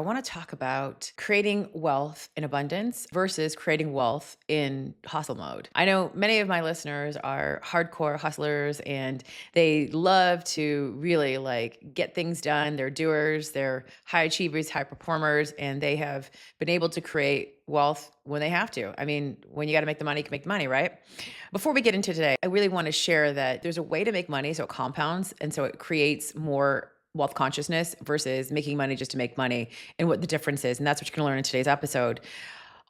I want to talk about creating wealth in abundance versus creating wealth in hustle mode. I know many of my listeners are hardcore hustlers and they love to really get things done. They're doers, they're high achievers, high performers, and they have been able to create wealth when they have to. I mean, when you got to make the money, you can make the money, right? Before we get into today, I really want to share that there's a way to make money so it compounds and so it creates more wealth consciousness versus making money just to make money and what the difference is. And that's what you're going to learn in today's episode.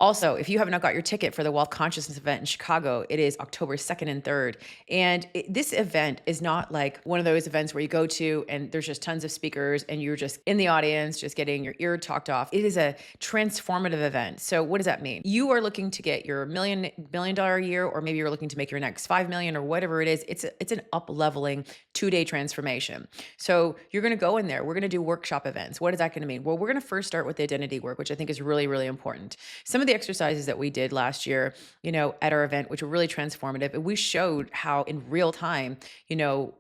Also, if you have not got your ticket for the Wealth Consciousness event in Chicago, it is October 2nd and 3rd. And this event is not like one of those events where you go to and there's just tons of speakers and you're just in the audience, just getting your ear talked off. It is a transformative event. So what does that mean? You are looking to get your million dollar a year, or maybe you're looking to make your next 5 million or whatever it is. It's an up leveling 2-day transformation. So you're going to go in there. We're going to do workshop events. What is that going to mean? Well, we're going to first start with the identity work, which I think is really, really important. Some of the exercises that we did last year, at our event, which were really transformative, and we showed how in real time,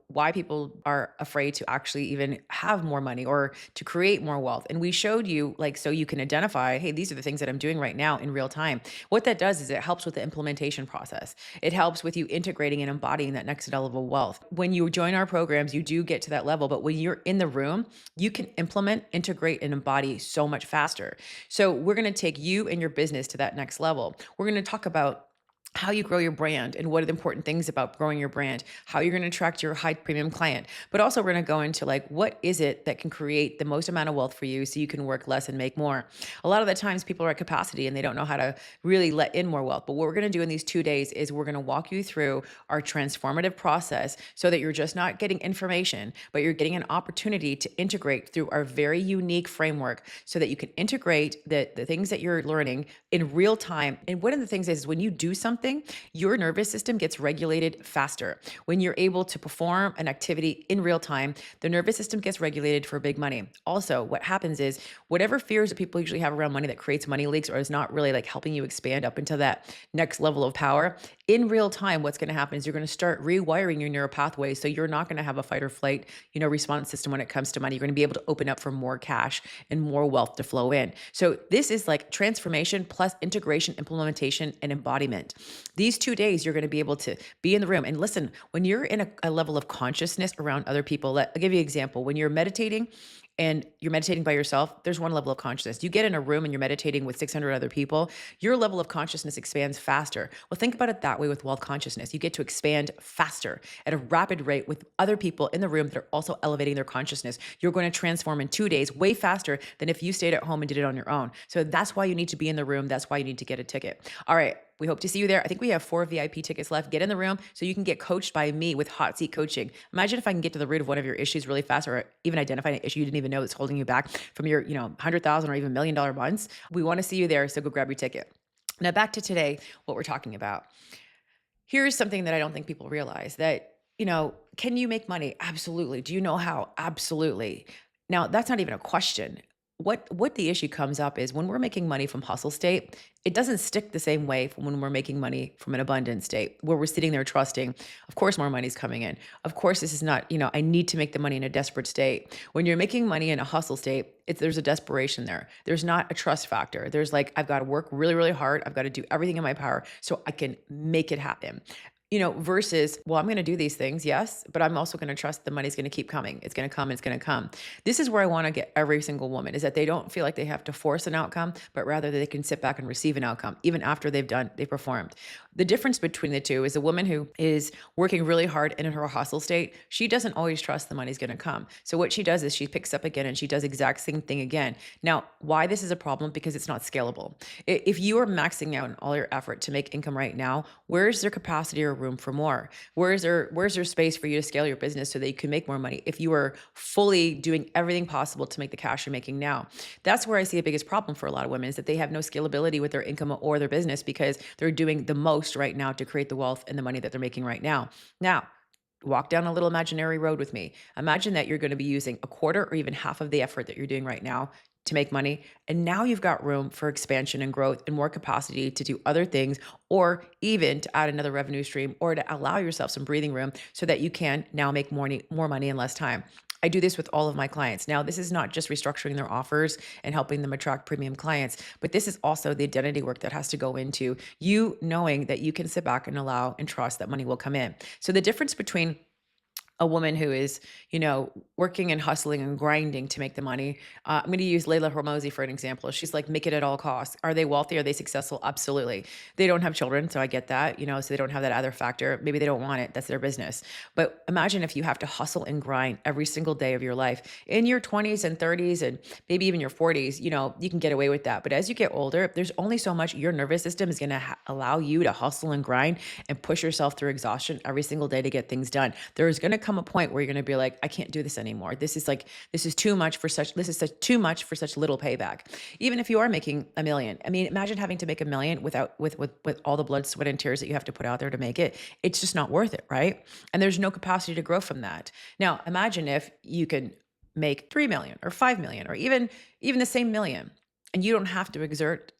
why people are afraid to actually even have more money or to create more wealth. And we showed you so you can identify, hey, these are the things that I'm doing right now in real time. What that does is it helps with the implementation process. It helps with you integrating and embodying that next level of wealth. When you join our programs, you do get to that level, but when you're in the room, you can implement, integrate, and embody so much faster. So we're going to take you and your business to that next level. We're going to talk about how you grow your brand and what are the important things about growing your brand, how you're going to attract your high premium client. But also we're going to go into what is it that can create the most amount of wealth for you so you can work less and make more. A lot of the times people are at capacity and they don't know how to really let in more wealth. But what we're going to do in these 2 days is we're going to walk you through our transformative process so that you're just not getting information, but you're getting an opportunity to integrate through our very unique framework so that you can integrate the things that you're learning in real time. And one of the things is when you do something, your nervous system gets regulated faster. When you're able to perform an activity in real time, the nervous system gets regulated for big money. Also, what happens is whatever fears that people usually have around money that creates money leaks or is not really helping you expand up into that next level of power, in real time, what's going to happen is you're going to start rewiring your neural pathways. So you're not going to have a fight or flight, response system when it comes to money. You're going to be able to open up for more cash and more wealth to flow in. So this is transformation plus integration, implementation, and embodiment. These 2 days, you're going to be able to be in the room. And listen, when you're in a level of consciousness around other people, I'll give you an example. When you're meditating and you're meditating by yourself, there's one level of consciousness. You get in a room and you're meditating with 600 other people, your level of consciousness expands faster. Well, think about it that way with wealth consciousness. You get to expand faster at a rapid rate with other people in the room that are also elevating their consciousness. You're going to transform in 2 days way faster than if you stayed at home and did it on your own. So that's why you need to be in the room. That's why you need to get a ticket. All right. We hope to see you there. I think we have 4 VIP tickets left. Get in the room so you can get coached by me with hot seat coaching. Imagine if I can get to the root of one of your issues really fast, or even identify an issue you didn't even know that's holding you back from your, 100,000 or even $1 million months. We want to see you there. So go grab your ticket. Now back to today, what we're talking about. Here's something that I don't think people realize that, can you make money? Absolutely. Do you know how? Absolutely. Now that's not even a question. What the issue comes up is when we're making money from hustle state, it doesn't stick the same way from when we're making money from an abundant state where we're sitting there trusting, of course, more money's coming in. Of course, this is not, I need to make the money in a desperate state. When you're making money in a hustle state, there's a desperation there. There's not a trust factor. There's I've got to work really, really hard. I've got to do everything in my power so I can make it happen. Versus, well, I'm going to do these things, yes, but I'm also going to trust the money's going to keep coming. It's going to come. It's going to come. This is where I want to get every single woman is that they don't feel like they have to force an outcome, but rather that they can sit back and receive an outcome, even after they performed. The difference between the two is a woman who is working really hard and in her hustle state, she doesn't always trust the money's going to come. So what she does is she picks up again and she does exact same thing again. Now, why this is a problem? Because it's not scalable. If you are maxing out all your effort to make income right now, where's their capacity or room for more? Where's there space for you to scale your business so that you can make more money if you are fully doing everything possible to make the cash you're making now? That's where I see the biggest problem for a lot of women is that they have no scalability with their income or their business because they're doing the most right now to create the wealth and the money that they're making right now. Now, walk down a little imaginary road with me. Imagine that you're going to be using a quarter or even half of the effort that you're doing right now to make money. And now you've got room for expansion and growth and more capacity to do other things, or even to add another revenue stream or to allow yourself some breathing room so that you can now make more money in less time. I do this with all of my clients. Now, this is not just restructuring their offers and helping them attract premium clients, but this is also the identity work that has to go into you knowing that you can sit back and allow and trust that money will come in. So the difference between a woman who is, working and hustling and grinding to make the money. I'm going to use Layla Hormozi for an example. She's like, make it at all costs. Are they wealthy? Are they successful? Absolutely. They don't have children, so I get that, so they don't have that other factor. Maybe they don't want it. That's their business. But imagine if you have to hustle and grind every single day of your life in your 20s and 30s and maybe even your 40s, you can get away with that. But as you get older, there's only so much your nervous system is going to allow you to hustle and grind and push yourself through exhaustion every single day to get things done. There's going to come a point where you're going to be like, I can't do this anymore. This is too much for such little payback. Even if you are making $1 million. I mean, imagine having to make $1 million with all the blood, sweat, and tears that you have to put out there to make it. It's just not worth it, right? And there's no capacity to grow from that. Now, imagine if you can make 3 million or 5 million or even the same million, and you don't have to exert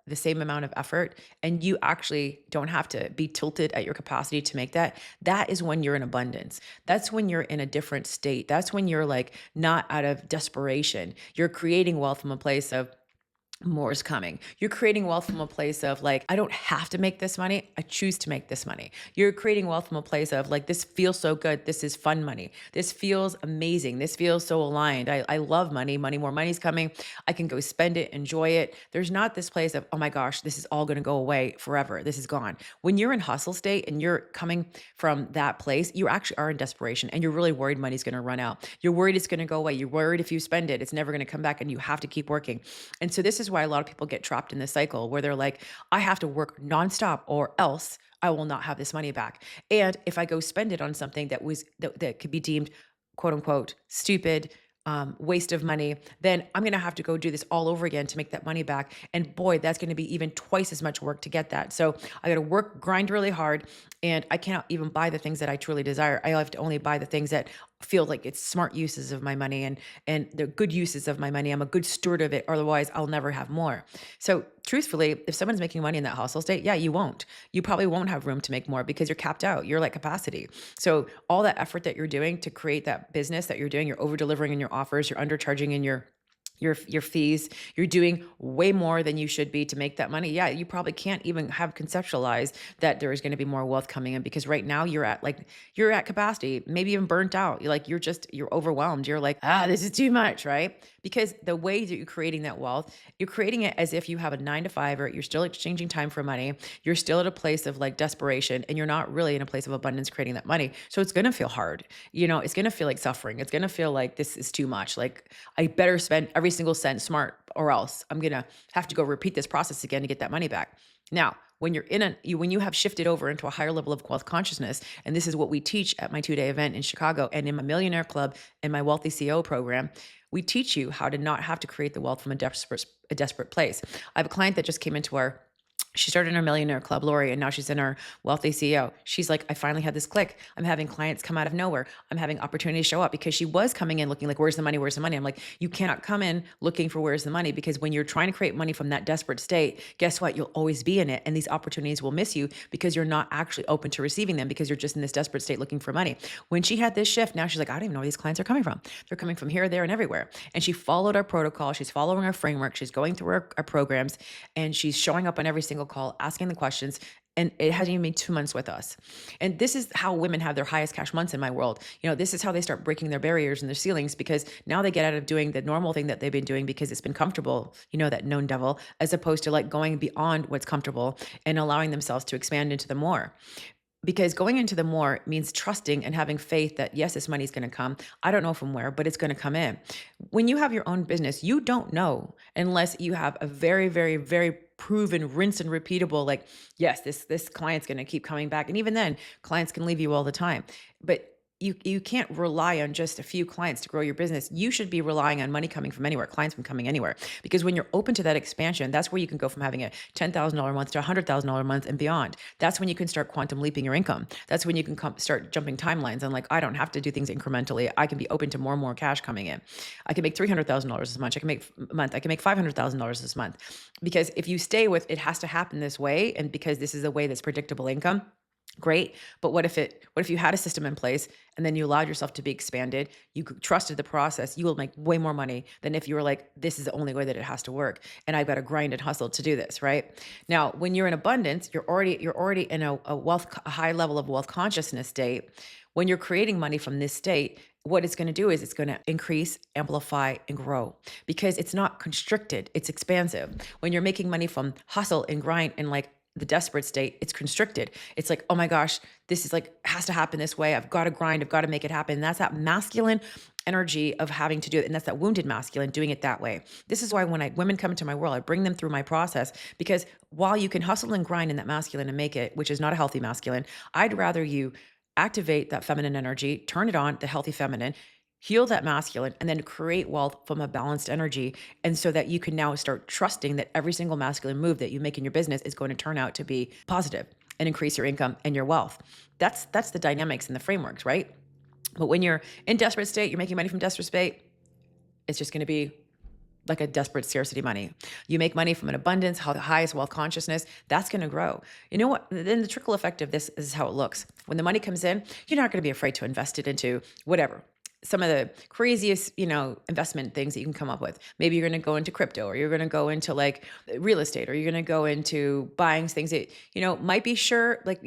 the same amount of effort, and you actually don't have to be tilted at your capacity to make that. That is when you're in abundance. That's when you're in a different state. That's when you're like not out of desperation. You're creating wealth from a place of more is coming. You're creating wealth from a place of like, I don't have to make this money. I choose to make this money. You're creating wealth from a place of like, this feels so good. This is fun money. This feels amazing. This feels so aligned. I love money. More money's coming. I can go spend it, enjoy it. There's not this place of, oh my gosh, this is all going to go away forever. This is gone. When you're in hustle state and you're coming from that place, you actually are in desperation and you're really worried money's going to run out. You're worried it's going to go away. You're worried if you spend it, it's never going to come back and you have to keep working. And so this is why a lot of people get trapped in this cycle where they're like, I have to work nonstop or else I will not have this money back. And if I go spend it on something that could be deemed quote unquote stupid, waste of money, then I'm going to have to go do this all over again to make that money back. And boy, that's going to be even twice as much work to get that. So I got to grind really hard, and I cannot even buy the things that I truly desire. I have to only buy the things that feel like it's smart uses of my money and they're good uses of my money. I'm a good steward of it. Otherwise I'll never have more. So truthfully, if someone's making money in that hustle state, yeah, you won't. You probably won't have room to make more because you're capped out. You're like capacity. So all that effort that you're doing to create that business that you're doing, you're over delivering in your offers, you're undercharging in your fees, you're doing way more than you should be to make that money. Yeah, you probably can't even have conceptualized that there is going to be more wealth coming in because right now you're at capacity, maybe even burnt out. You're overwhelmed. You're like, this is too much, right? Because the way that you're creating that wealth, you're creating it as if you have a 9 to 5, or you're still exchanging time for money. You're still at a place of like desperation, and you're not really in a place of abundance creating that money. So it's going to feel hard. It's going to feel like suffering. It's going to feel like this is too much. Like I better spend every single cent smart, or else I'm going to have to go repeat this process again to get that money back. Now, when you have shifted over into a higher level of wealth consciousness, and this is what we teach at my 2-day event in Chicago and in my Millionaire Club and my Wealthy CEO program, we teach you how to not have to create the wealth from a desperate place. I have a client that just came into she started in our Millionaire Club, Lori, and now she's in our Wealthy CEO. She's like, I finally had this click. I'm having clients come out of nowhere. I'm having opportunities show up, because she was coming in looking like, where's the money? Where's the money? I'm like, you cannot come in looking for where's the money, because when you're trying to create money from that desperate state, guess what? You'll always be in it. And these opportunities will miss you because you're not actually open to receiving them, because you're just in this desperate state looking for money. When she had this shift, now she's like, I don't even know where these clients are coming from. They're coming from here, there, and everywhere. And she followed our protocol. She's following our framework. She's going through our programs, and she's showing up on every single call, asking the questions, and it hasn't even been 2 months with us. And this is how women have their highest cash months in my world. This is how they start breaking their barriers and their ceilings, because now they get out of doing the normal thing that they've been doing because it's been comfortable, that known devil, as opposed to like going beyond what's comfortable and allowing themselves to expand into the more. Because going into the more means trusting and having faith that, yes, this money is going to come. I don't know from where, but it's going to come in. When you have your own business, you don't know unless you have a very, very, very proven, rinse and repeatable, like, yes, this client's going to keep coming back. And even then, clients can leave you all the time. But you can't rely on just a few clients to grow your business. You should be relying on money coming from anywhere, clients from coming anywhere. Because when you're open to that expansion, that's where you can go from having a $10,000 month to a $100,000 month and beyond. That's when you can start quantum leaping your income. That's when you can start jumping timelines and like, I don't have to do things incrementally. I can be open to more and more cash coming in. I can make $300,000 this month. I can make $500,000 this month. Because if you stay with, it has to happen this way, and because this is a way that's predictable income, Great. But what if you had a system in place and then you allowed yourself to be expanded, trusted the process, you will make way more money than if you were like, this is the only way that it has to work. And I've got to grind and hustle to do this, right? Now, when you're in abundance, you're already in a high level of wealth consciousness state. When you're creating money from this state, what it's going to do is it's going to increase, amplify, and grow because it's not constricted, it's expansive. When you're making money from hustle and grind and like the desperate state, it's constricted. It's like, oh my gosh, this is like, has to happen this way. I've got to grind. I've got to make it happen. And that's that masculine energy of having to do it. And that's that wounded masculine doing it that way. This is why when women come into my world, I bring them through my process because while you can hustle and grind in that masculine and make it, which is not a healthy masculine, I'd rather you activate that feminine energy, turn it on, the healthy feminine, heal that masculine, and then create wealth from a balanced energy. And so that you can now start trusting that every single masculine move that you make in your business is going to turn out to be positive and increase your income and your wealth. That's the dynamics and the frameworks, right? But when you're in desperate state, you're making money from desperate state, it's just going to be like a desperate scarcity money. You make money from an abundance, how the highest wealth consciousness, that's going to grow. You know what? Then the trickle effect of this is how it looks. When the money comes in, you're not going to be afraid to invest it into whatever. Some of the craziest, investment things that you can come up with. Maybe you're going to go into crypto, or you're going to go into like real estate, or you're going to go into buying things that, might be sure, like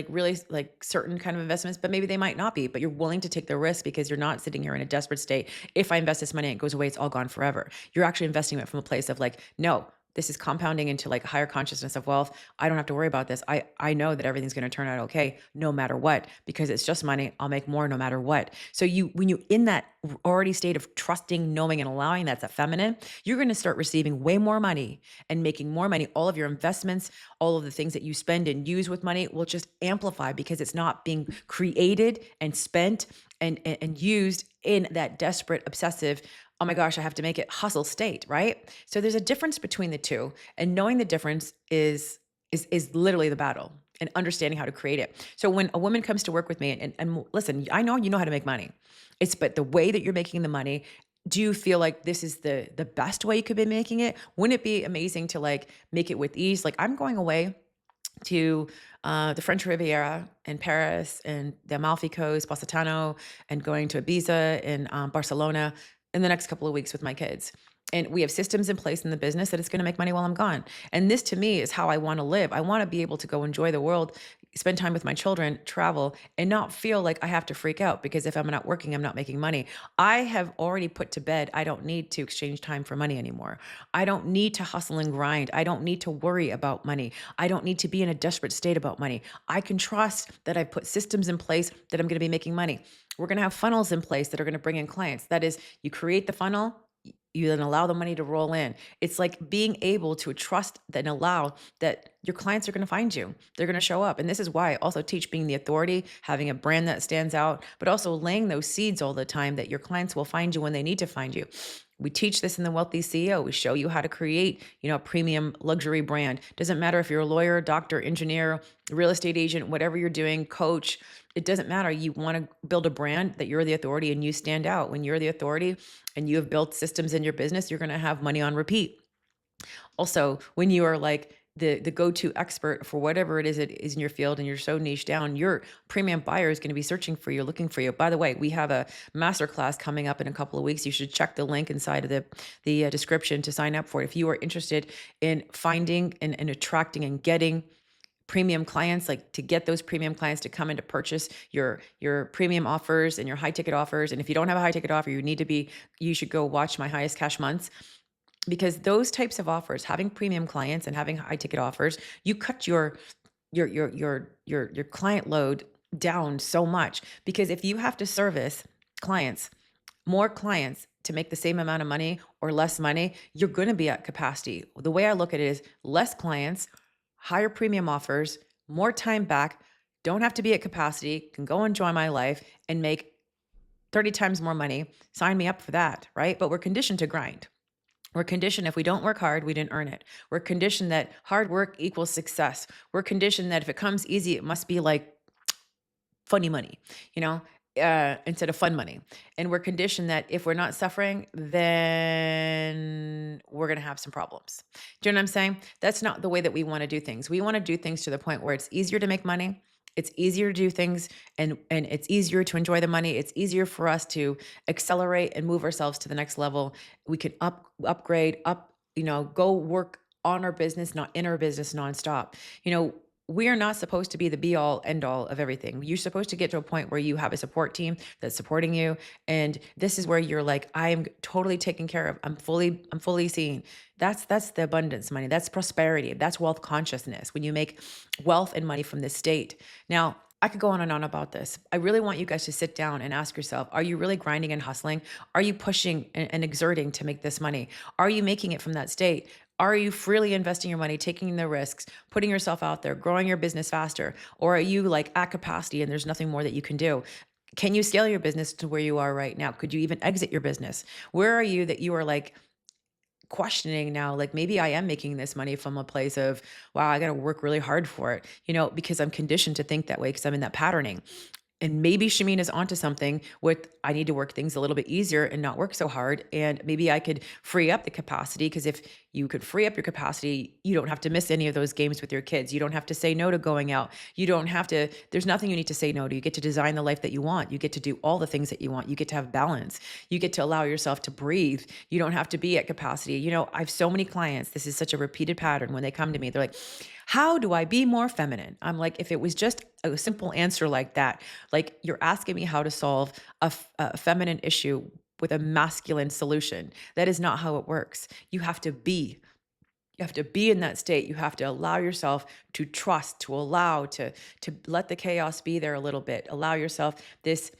really like certain kind of investments, but maybe they might not be, but you're willing to take the risk because you're not sitting here in a desperate state. If I invest this money and it goes away, it's all gone forever. You're actually investing it from a place of like, no, this is compounding into like a higher consciousness of wealth. I don't have to worry about this. I know that everything's going to turn out okay, no matter what, because it's just money. I'll make more no matter what. So when you in that already state of trusting, knowing, and allowing, that's a feminine, you're going to start receiving way more money and making more money. All of your investments, all of the things that you spend and use with money will just amplify because it's not being created and spent and used in that desperate, obsessive, oh my gosh, I have to make it hustle state, right? So there's a difference between the two, and knowing the difference is literally the battle and understanding how to create it. So when a woman comes to work with me, and listen, I know you know how to make money. But the way that you're making the money, do you feel like this is the best way you could be making it? Wouldn't it be amazing to like make it with ease? Like I'm going away to the French Riviera in Paris and the Amalfi Coast, Positano, and going to Ibiza in Barcelona in the next couple of weeks with my kids. And we have systems in place in the business that it's going to make money while I'm gone. And this to me is how I want to live. I want to be able to go enjoy the world, spend time with my children, travel, and not feel like I have to freak out because if I'm not working, I'm not making money. I have already put to bed, I don't need to exchange time for money anymore. I don't need to hustle and grind. I don't need to worry about money. I don't need to be in a desperate state about money. I can trust that I've put systems in place that I'm going to be making money. We're going to have funnels in place that are going to bring in clients. That is, you create the funnel, you then allow the money to roll in. It's like being able to trust and allow that your clients are going to find you. They're going to show up. And this is why I also teach being the authority, having a brand that stands out, but also laying those seeds all the time that your clients will find you when they need to find you. We teach this in the Wealthy CEO. We show you how to create, a premium luxury brand. Doesn't matter if you're a lawyer, doctor, engineer, real estate agent, whatever you're doing, coach, it doesn't matter. You want to build a brand that you're the authority and you stand out. When you're the authority and you have built systems in your business, you're going to have money on repeat. Also, when you are like the go-to expert for whatever it is in your field and you're so niche down, your premium buyer is going to be searching for you, looking for you. By the way, we have a masterclass coming up in a couple of weeks. You should check the link inside of the description to sign up for it. If you are interested in finding and attracting and getting premium clients, like to get those premium clients to come in to purchase your premium offers and your high ticket offers. And if you don't have a high ticket offer, you should go watch my highest cash months, because those types of offers, having premium clients and having high ticket offers, you cut your client load down so much. Because if you have to service more clients to make the same amount of money or less money, you're going to be at capacity. The way I look at it is less clients, higher premium offers, more time back, don't have to be at capacity, can go enjoy my life and make 30 times more money. Sign me up for that, right? But we're conditioned to grind. We're conditioned if we don't work hard, we didn't earn it. We're conditioned that hard work equals success. We're conditioned that if it comes easy, it must be like funny money, instead of fun money. And we're conditioned that if we're not suffering, then we're going to have some problems. Do you know what I'm saying? That's not the way that we want to do things. We want to do things to the point where it's easier to make money It's easier to do things, and it's easier to enjoy the money. It's easier for us to accelerate and move ourselves to the next level. We can upgrade, go work on our business, not in our business nonstop. We are not supposed to be the be all end all of everything. You're supposed to get to a point where you have a support team that's supporting you. And this is where you're like, I am totally taken care of. I'm fully seen. That's the abundance money. That's prosperity. That's wealth consciousness. When you make wealth and money from this state. Now, I could go on and on about this. I really want you guys to sit down and ask yourself, are you really grinding and hustling? Are you pushing and exerting to make this money? Are you making it from that state? Are you freely investing your money, taking the risks, putting yourself out there, growing your business faster? Or are you like at capacity and there's nothing more that you can do? Can you scale your business to where you are right now? Could you even exit your business? Where are you that you are like questioning now, like maybe I am making this money from a place of, wow, I got to work really hard for it, because I'm conditioned to think that way because I'm in that patterning. And maybe Shamina's onto something with I need to work things a little bit easier and not work so hard. And maybe I could free up the capacity because if you could free up your capacity, you don't have to miss any of those games with your kids. You don't have to say no to going out. You don't have to, there's nothing you need to say no to. You get to design the life that you want. You get to do all the things that you want. You get to have balance. You get to allow yourself to breathe. You don't have to be at capacity. I have so many clients. This is such a repeated pattern when they come to me. They're like, how do I be more feminine? I'm like, if it was just a simple answer like that, like you're asking me how to solve a feminine issue with a masculine solution. That is not how it works. You have to be. You have to be in that state. You have to allow yourself to trust, to allow, to let the chaos be there a little bit. Allow yourself this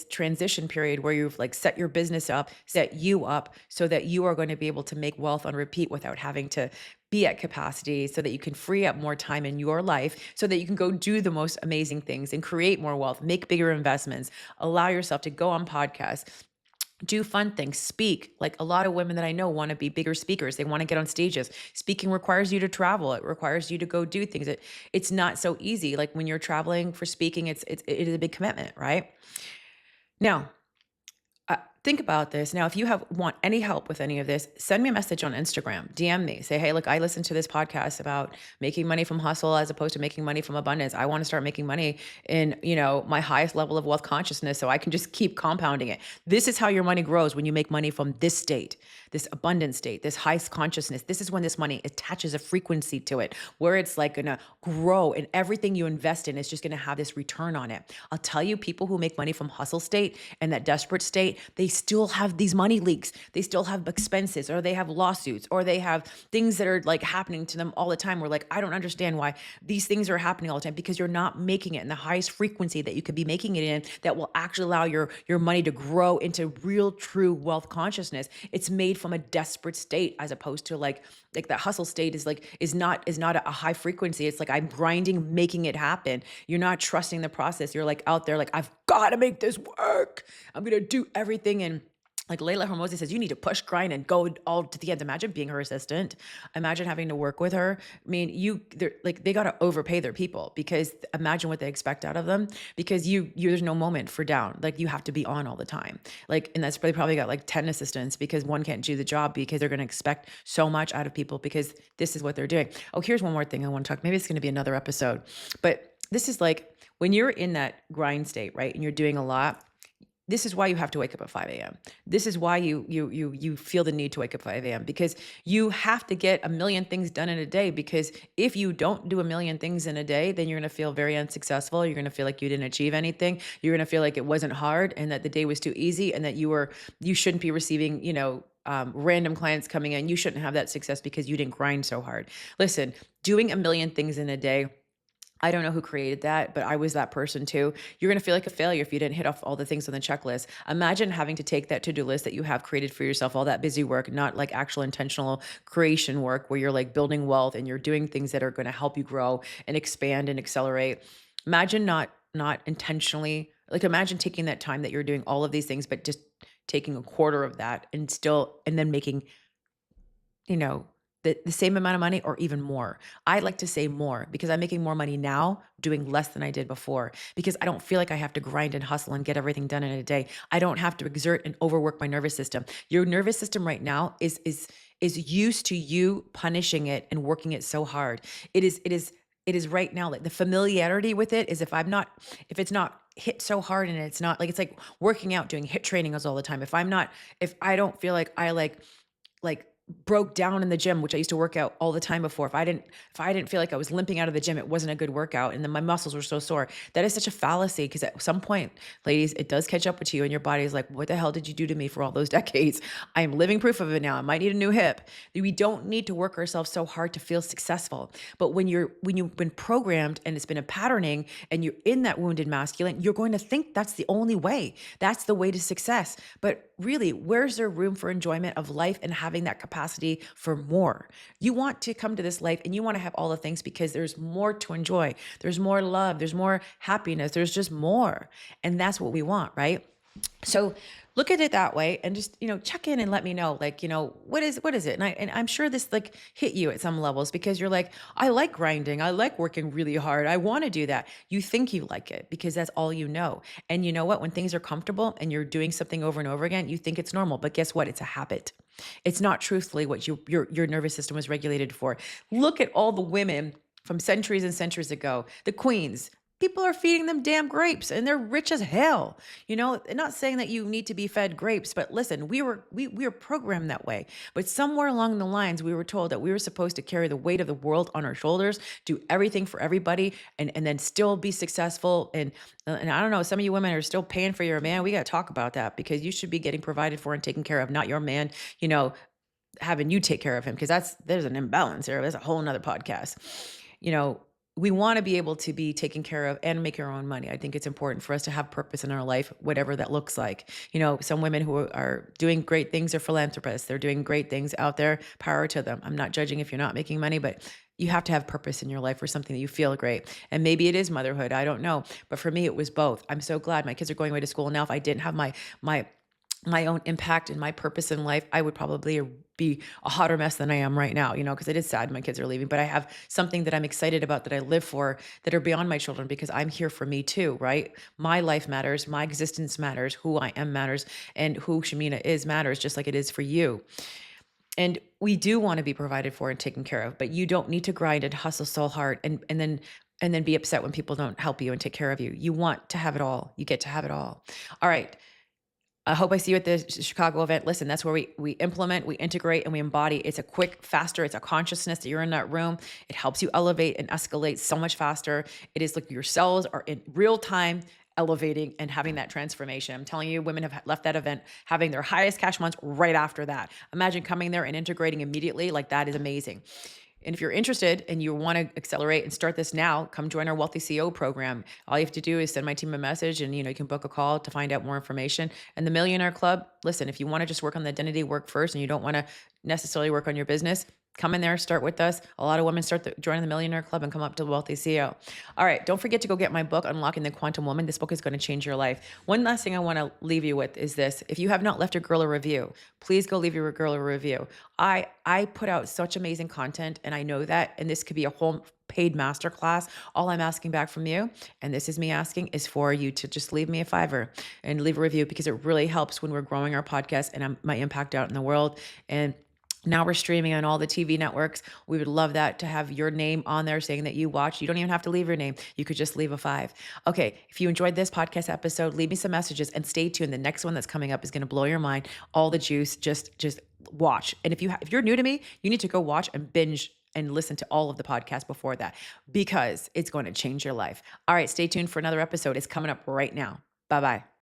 transition period where you've like set your business up, set you up so that you are going to be able to make wealth on repeat without having to be at capacity, so that you can free up more time in your life so that you can go do the most amazing things and create more wealth, make bigger investments, allow yourself to go on podcasts, do fun things, speak. Like a lot of women that I know want to be bigger speakers. They want to get on stages. Speaking requires you to travel. It requires you to go do things. It's not so easy. Like when you're traveling for speaking, it is a big commitment, right? Now, think about this. Now, if you want any help with any of this, send me a message on Instagram, DM me, say, hey, look, I listened to this podcast about making money from hustle as opposed to making money from abundance. I want to start making money in, my highest level of wealth consciousness so I can just keep compounding it. This is how your money grows when you make money from this state, this abundant state, this highest consciousness. This is when this money attaches a frequency to it where it's like going to grow and everything you invest in is just going to have this return on it. I'll tell you, people who make money from hustle state and that desperate state, they still have these money leaks. They still have expenses, or they have lawsuits, or they have things that are like happening to them all the time. We're like, I don't understand why these things are happening all the time, because you're not making it in the highest frequency that you could be making it in that will actually allow your money to grow into real, true wealth consciousness. It's made from a desperate state as opposed to like that hustle state is not a high frequency. It's like I'm grinding, making it happen. You're not trusting the process. You're like out there like, I've got to make this work. I'm going to do everything. And like Layla Hormozi says, you need to push, grind, and go all to the end. Imagine being her assistant. Imagine having to work with her. I mean, they got to overpay their people, because imagine what they expect out of them, because there's no moment for down. Like you have to be on all the time. Like, and that's probably got like 10 assistants because one can't do the job because they're going to expect so much out of people because this is what they're doing. Oh, here's one more thing I want to talk. Maybe it's going to be another episode, but this is like when you're in that grind state, right? And you're doing a lot. This is why you have to wake up at 5 a.m. This is why you feel the need to wake up at 5 a.m. because you have to get a million things done in a day. Because if you don't do a million things in a day, then you're going to feel very unsuccessful. You're going to feel like you didn't achieve anything. You're going to feel like it wasn't hard and that the day was too easy and that you shouldn't be receiving, random clients coming in. You shouldn't have that success because you didn't grind so hard. Listen, doing a million things in a day, I don't know who created that, but I was that person too. You're going to feel like a failure if you didn't hit off all the things on the checklist. Imagine having to take that to-do list that you have created for yourself, all that busy work, not like actual intentional creation work where you're like building wealth and you're doing things that are going to help you grow and expand and accelerate. Imagine not intentionally, like imagine taking that time that you're doing all of these things, but just taking a quarter of that and then making, the same amount of money or even more. I like to say more because I'm making more money now doing less than I did before, because I don't feel like I have to grind and hustle and get everything done in a day. I don't have to exert and overwork my nervous system. Your nervous system right now is used to you punishing it and working it so hard. It is It is right now. Like the familiarity with it is if it's not hit so hard and it's not like, it's like working out, doing hit training all the time. If I don't feel like I like broke down in the gym, which I used to work out all the time before. If I didn't feel like I was limping out of the gym, it wasn't a good workout. And then my muscles were so sore. That is such a fallacy because at some point, ladies, it does catch up with you and your body is like, what the hell did you do to me for all those decades? I am living proof of it now. I might need a new hip. We don't need to work ourselves so hard to feel successful. But when you've been programmed and it's been a patterning and you're in that wounded masculine, you're going to think that's the only way. That's the way to success. But really, where's there room for enjoyment of life and having that capacity for more? You want to come to this life and you want to have all the things because there's more to enjoy. There's more love. There's more happiness. There's just more. And that's what we want, right? So look at it that way and just, check in and let me know, like, what is it? And I'm sure this like hit you at some levels because you're like, I like grinding. I like working really hard. I want to do that. You think you like it because that's all you know. And you know what? When things are comfortable and you're doing something over and over again, you think it's normal, but guess what? It's a habit. It's not truthfully what your nervous system was regulated for. Look at all the women from centuries and centuries ago, the queens. People are feeding them damn grapes and they're rich as hell. Not saying that you need to be fed grapes, but listen, we were programmed that way. But somewhere along the lines, we were told that we were supposed to carry the weight of the world on our shoulders, do everything for everybody, and then still be successful. And I don't know, some of you women are still paying for your man. We got to talk about that because you should be getting provided for and taken care of, not your man, having you take care of him, because there's an imbalance there. That's a whole nother podcast. We want to be able to be taken care of and make our own money. I think it's important for us to have purpose in our life, whatever that looks like. Some women who are doing great things are philanthropists. They're doing great things out there. Power to them. I'm not judging if you're not making money, but you have to have purpose in your life for something that you feel great. And maybe it is motherhood. I don't know. But for me, it was both. I'm so glad my kids are going away to school now. If I didn't have my own impact and my purpose in life, I would probably be a hotter mess than I am right now, because it is sad my kids are leaving, but I have something that I'm excited about, that I live for, that are beyond my children, because I'm here for me too, right? My life matters, my existence matters, who I am matters, and who Shamina is matters, just like it is for you. And we do want to be provided for and taken care of, but you don't need to grind and hustle so hard and then be upset when people don't help you and take care of you. You want to have it all. You get to have it all. All right. I hope I see you at the Chicago event. Listen, that's where we implement, we integrate, and we embody. It's a quick, faster, it's a consciousness that you're in that room. It helps you elevate and escalate so much faster. It is like your cells are in real time elevating and having that transformation. I'm telling you, women have left that event having their highest cash months right after that. Imagine coming there and integrating immediately. Like, that is amazing. And if you're interested and you want to accelerate and start this now, come join our Wealthy CEO program. All you have to do is send my team a message and, you can book a call to find out more information. And the Millionaire Club, listen, if you want to just work on the identity work first and you don't want to necessarily work on your business, come in there, start with us. A lot of women join the Millionaire Club and come up to the Wealthy CEO. All right. Don't forget to go get my book, Unlocking the Quantum Woman. This book is going to change your life. One last thing I want to leave you with is this. If you have not left a girl a review, please go leave your girl a review. I put out such amazing content, and I know that, and this could be a whole paid masterclass. All I'm asking back from you, and this is me asking, is for you to just leave me a $5 and leave a review, because it really helps when we're growing our podcast and my impact out in the world. And now we're streaming on all the TV networks. We would love that, to have your name on there saying that you watched. You don't even have to leave your name. You could just leave a 5. Okay. If you enjoyed this podcast episode, leave me some messages and stay tuned. The next one that's coming up is going to blow your mind. All the juice. Just watch. And if you're new to me, you need to go watch and binge and listen to all of the podcasts before that, because it's going to change your life. All right. Stay tuned for another episode. It's coming up right now. Bye-bye.